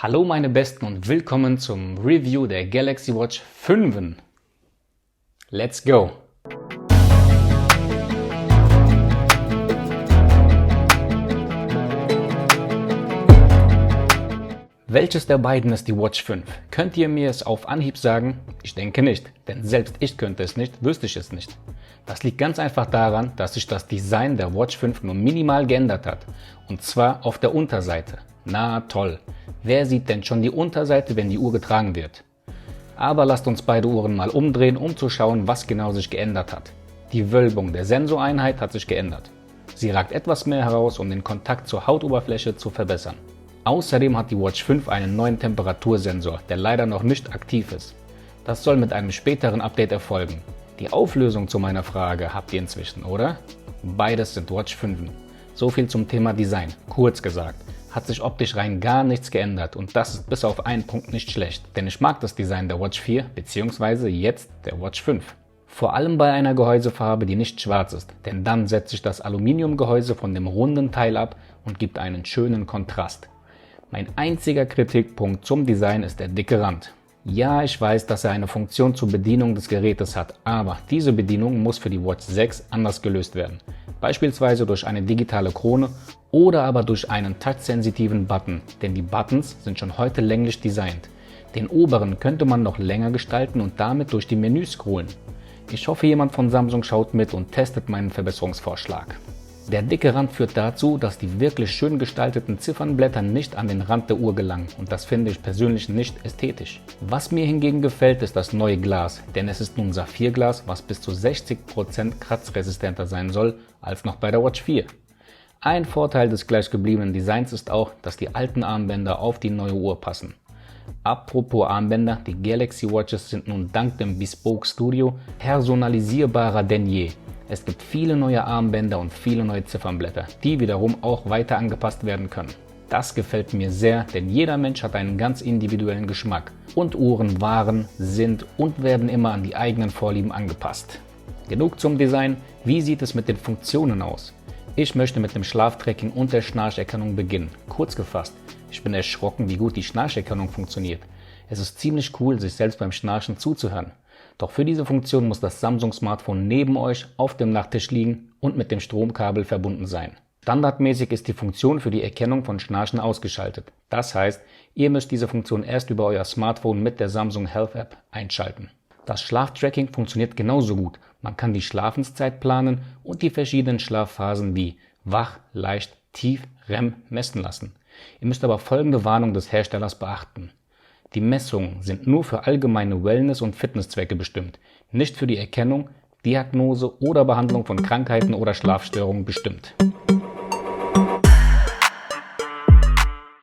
Hallo meine Besten und willkommen zum Review der Galaxy Watch 5. Let's go! Welches der beiden ist die Watch 5? Könnt ihr mir es auf Anhieb sagen? Ich denke nicht, denn selbst ich könnte es nicht, wüsste ich es nicht. Das liegt ganz einfach daran, dass sich das Design der Watch 5 nur minimal geändert hat. Und zwar auf der Unterseite. Na toll! Wer sieht denn schon die Unterseite, wenn die Uhr getragen wird? Aber lasst uns beide Uhren mal umdrehen, um zu schauen, was genau sich geändert hat. Die Wölbung der Sensoreinheit hat sich geändert. Sie ragt etwas mehr heraus, um den Kontakt zur Hautoberfläche zu verbessern. Außerdem hat die Watch 5 einen neuen Temperatursensor, der leider noch nicht aktiv ist. Das soll mit einem späteren Update erfolgen. Die Auflösung zu meiner Frage habt ihr inzwischen, oder? Beides sind Watch 5. So viel zum Thema Design. Kurz gesagt, hat sich optisch rein gar nichts geändert und das ist bis auf einen Punkt nicht schlecht, denn ich mag das Design der Watch 4 bzw. jetzt der Watch 5. Vor allem bei einer Gehäusefarbe, die nicht schwarz ist, denn dann setzt sich das Aluminiumgehäuse von dem runden Teil ab und gibt einen schönen Kontrast. Mein einziger Kritikpunkt zum Design ist der dicke Rand. Ja, ich weiß, dass er eine Funktion zur Bedienung des Gerätes hat, aber diese Bedienung muss für die Watch 6 anders gelöst werden. Beispielsweise durch eine digitale Krone oder aber durch einen touchsensitiven Button, denn die Buttons sind schon heute länglich designt. Den oberen könnte man noch länger gestalten und damit durch die Menüs scrollen. Ich hoffe, jemand von Samsung schaut mit und testet meinen Verbesserungsvorschlag. Der dicke Rand führt dazu, dass die wirklich schön gestalteten Ziffernblätter nicht an den Rand der Uhr gelangen und das finde ich persönlich nicht ästhetisch. Was mir hingegen gefällt, ist das neue Glas, denn es ist nun Saphirglas, was bis zu 60% kratzresistenter sein soll als noch bei der Watch 4. Ein Vorteil des gleichgebliebenen Designs ist auch, dass die alten Armbänder auf die neue Uhr passen. Apropos Armbänder, die Galaxy Watches sind nun dank dem Bespoke Studio personalisierbarer denn je. Es gibt viele neue Armbänder und viele neue Ziffernblätter, die wiederum auch weiter angepasst werden können. Das gefällt mir sehr, denn jeder Mensch hat einen ganz individuellen Geschmack und Uhren waren, sind und werden immer an die eigenen Vorlieben angepasst. Genug zum Design, wie sieht es mit den Funktionen aus? Ich möchte mit dem Schlaftracking und der Schnarcherkennung beginnen. Kurz gefasst, ich bin erschrocken, wie gut die Schnarcherkennung funktioniert. Es ist ziemlich cool, sich selbst beim Schnarchen zuzuhören. Doch für diese Funktion muss das Samsung-Smartphone neben euch auf dem Nachttisch liegen und mit dem Stromkabel verbunden sein. Standardmäßig ist die Funktion für die Erkennung von Schnarchen ausgeschaltet. Das heißt, ihr müsst diese Funktion erst über euer Smartphone mit der Samsung Health App einschalten. Das Schlaftracking funktioniert genauso gut. Man kann die Schlafenszeit planen und die verschiedenen Schlafphasen wie wach, leicht, tief, REM messen lassen. Ihr müsst aber folgende Warnung des Herstellers beachten. Die Messungen sind nur für allgemeine Wellness- und Fitnesszwecke bestimmt, nicht für die Erkennung, Diagnose oder Behandlung von Krankheiten oder Schlafstörungen bestimmt.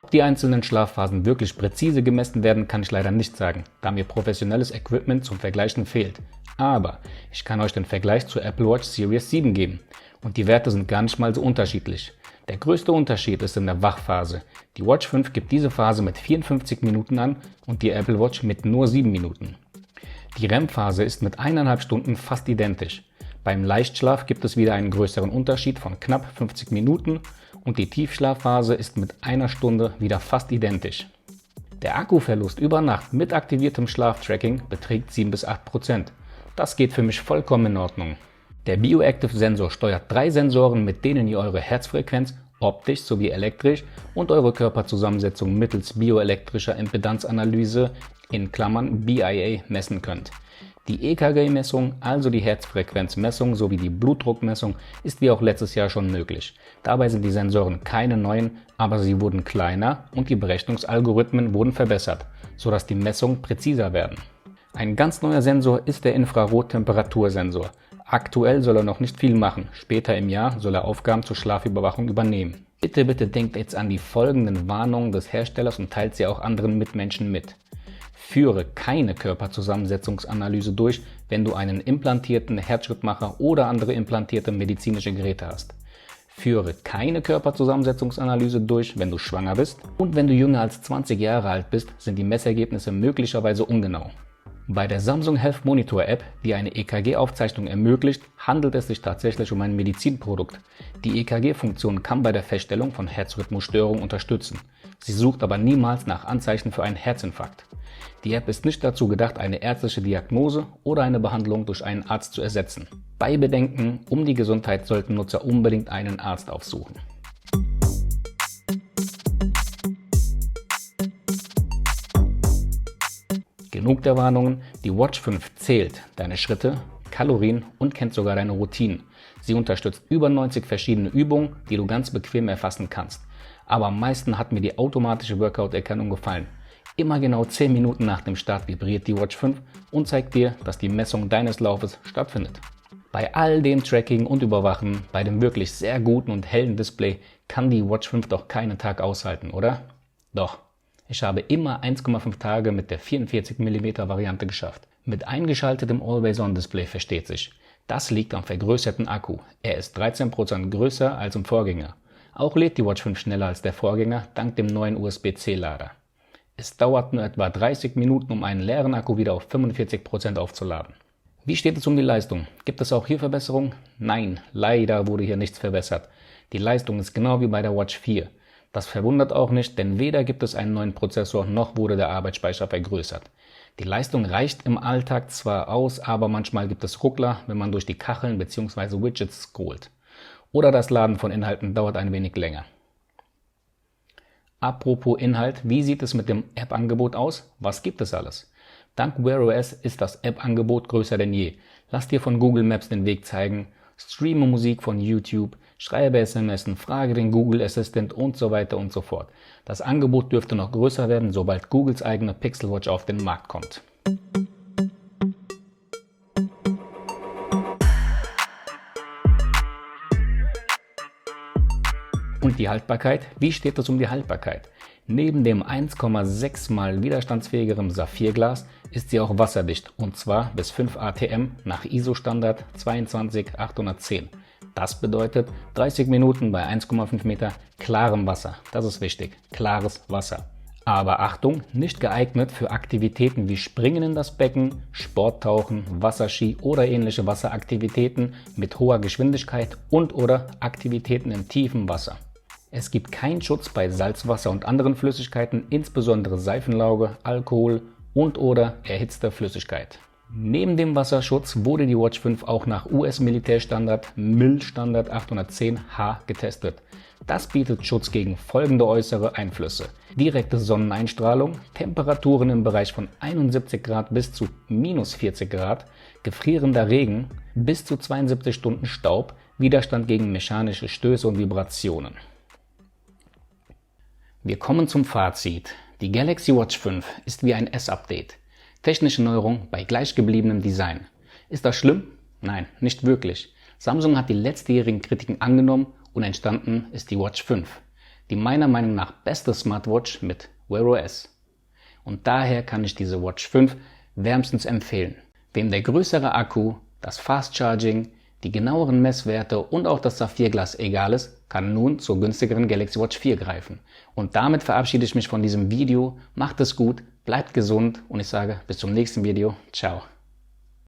Ob die einzelnen Schlafphasen wirklich präzise gemessen werden, kann ich leider nicht sagen, da mir professionelles Equipment zum Vergleichen fehlt. Aber ich kann euch den Vergleich zur Apple Watch Series 7 geben und die Werte sind gar nicht mal so unterschiedlich. Der größte Unterschied ist in der Wachphase. Die Watch 5 gibt diese Phase mit 54 Minuten an und die Apple Watch mit nur 7 Minuten. Die REM-Phase ist mit 1,5 Stunden fast identisch. Beim Leichtschlaf gibt es wieder einen größeren Unterschied von knapp 50 Minuten und die Tiefschlafphase ist mit 1 Stunde wieder fast identisch. Der Akkuverlust über Nacht mit aktiviertem Schlaftracking beträgt 7-8%. Das geht für mich vollkommen in Ordnung. Der Bioactive Sensor steuert 3 Sensoren, mit denen ihr eure Herzfrequenz optisch sowie elektrisch und eure Körperzusammensetzung mittels bioelektrischer Impedanzanalyse in Klammern BIA messen könnt. Die EKG-Messung, also die Herzfrequenzmessung sowie die Blutdruckmessung, ist wie auch letztes Jahr schon möglich. Dabei sind die Sensoren keine neuen, aber sie wurden kleiner und die Berechnungsalgorithmen wurden verbessert, sodass die Messungen präziser werden. Ein ganz neuer Sensor ist der Infrarot-Temperatursensor. Aktuell soll er noch nicht viel machen, später im Jahr soll er Aufgaben zur Schlafüberwachung übernehmen. Bitte denkt jetzt an die folgenden Warnungen des Herstellers und teilt sie auch anderen Mitmenschen mit. Führe keine Körperzusammensetzungsanalyse durch, wenn du einen implantierten Herzschrittmacher oder andere implantierte medizinische Geräte hast. Führe keine Körperzusammensetzungsanalyse durch, wenn du schwanger bist und wenn du jünger als 20 Jahre alt bist, sind die Messergebnisse möglicherweise ungenau. Bei der Samsung Health Monitor App, die eine EKG-Aufzeichnung ermöglicht, handelt es sich tatsächlich um ein Medizinprodukt. Die EKG-Funktion kann bei der Feststellung von Herzrhythmusstörungen unterstützen. Sie sucht aber niemals nach Anzeichen für einen Herzinfarkt. Die App ist nicht dazu gedacht, eine ärztliche Diagnose oder eine Behandlung durch einen Arzt zu ersetzen. Bei Bedenken um die Gesundheit sollten Nutzer unbedingt einen Arzt aufsuchen. Genug der Warnungen, die Watch 5 zählt deine Schritte, Kalorien und kennt sogar deine Routinen. Sie unterstützt über 90 verschiedene Übungen, die du ganz bequem erfassen kannst. Aber am meisten hat mir die automatische Workout-Erkennung gefallen. Immer genau 10 Minuten nach dem Start vibriert die Watch 5 und zeigt dir, dass die Messung deines Laufes stattfindet. Bei all dem Tracking und Überwachen, bei dem wirklich sehr guten und hellen Display, kann die Watch 5 doch keinen Tag aushalten, oder? Doch. Ich habe immer 1,5 Tage mit der 44 mm Variante geschafft. Mit eingeschaltetem Always-On-Display versteht sich. Das liegt am vergrößerten Akku. Er ist 13% größer als im Vorgänger. Auch lädt die Watch 5 schneller als der Vorgänger dank dem neuen USB-C-Lader. Es dauert nur etwa 30 Minuten, um einen leeren Akku wieder auf 45% aufzuladen. Wie steht es um die Leistung? Gibt es auch hier Verbesserungen? Nein, leider wurde hier nichts verbessert. Die Leistung ist genau wie bei der Watch 4. Das verwundert auch nicht, denn weder gibt es einen neuen Prozessor, noch wurde der Arbeitsspeicher vergrößert. Die Leistung reicht im Alltag zwar aus, aber manchmal gibt es Ruckler, wenn man durch die Kacheln bzw. Widgets scrollt. Oder das Laden von Inhalten dauert ein wenig länger. Apropos Inhalt, wie sieht es mit dem App-Angebot aus? Was gibt es alles? Dank Wear OS ist das App-Angebot größer denn je. Lass dir von Google Maps den Weg zeigen, streame Musik von YouTube, schreibe SMS, frage den Google Assistant und so weiter und so fort. Das Angebot dürfte noch größer werden, sobald Googles eigene Pixel Watch auf den Markt kommt. Und die Haltbarkeit? Wie steht es um die Haltbarkeit? Neben dem 1,6 mal widerstandsfähigeren Saphirglas ist sie auch wasserdicht, und zwar bis 5 ATM nach ISO-Standard 22810. Das bedeutet 30 Minuten bei 1,5 Meter klarem Wasser. Das ist wichtig, klares Wasser. Aber Achtung, nicht geeignet für Aktivitäten wie Springen in das Becken, Sporttauchen, Wasserski oder ähnliche Wasseraktivitäten mit hoher Geschwindigkeit und/oder Aktivitäten im tiefen Wasser. Es gibt keinen Schutz bei Salzwasser und anderen Flüssigkeiten, insbesondere Seifenlauge, Alkohol und/oder erhitzter Flüssigkeit. Neben dem Wasserschutz wurde die Watch 5 auch nach US-Militärstandard MIL-Standard 810H getestet. Das bietet Schutz gegen folgende äußere Einflüsse: direkte Sonneneinstrahlung, Temperaturen im Bereich von 71 Grad bis zu -40 Grad, gefrierender Regen, bis zu 72 Stunden Staub, Widerstand gegen mechanische Stöße und Vibrationen. Wir kommen zum Fazit. Die Galaxy Watch 5 ist wie ein S-Update. Technische Neuerung bei gleichgebliebenem Design. Ist das schlimm? Nein, nicht wirklich. Samsung hat die letztjährigen Kritiken angenommen und entstanden ist die Watch 5. Die meiner Meinung nach beste Smartwatch mit Wear OS. Und daher kann ich diese Watch 5 wärmstens empfehlen. Wem der größere Akku, das Fast Charging, die genaueren Messwerte und auch das Saphirglas egal ist, kann nun zur günstigeren Galaxy Watch 4 greifen. Und damit verabschiede ich mich von diesem Video. Macht es gut, bleibt gesund und ich sage bis zum nächsten Video. Ciao.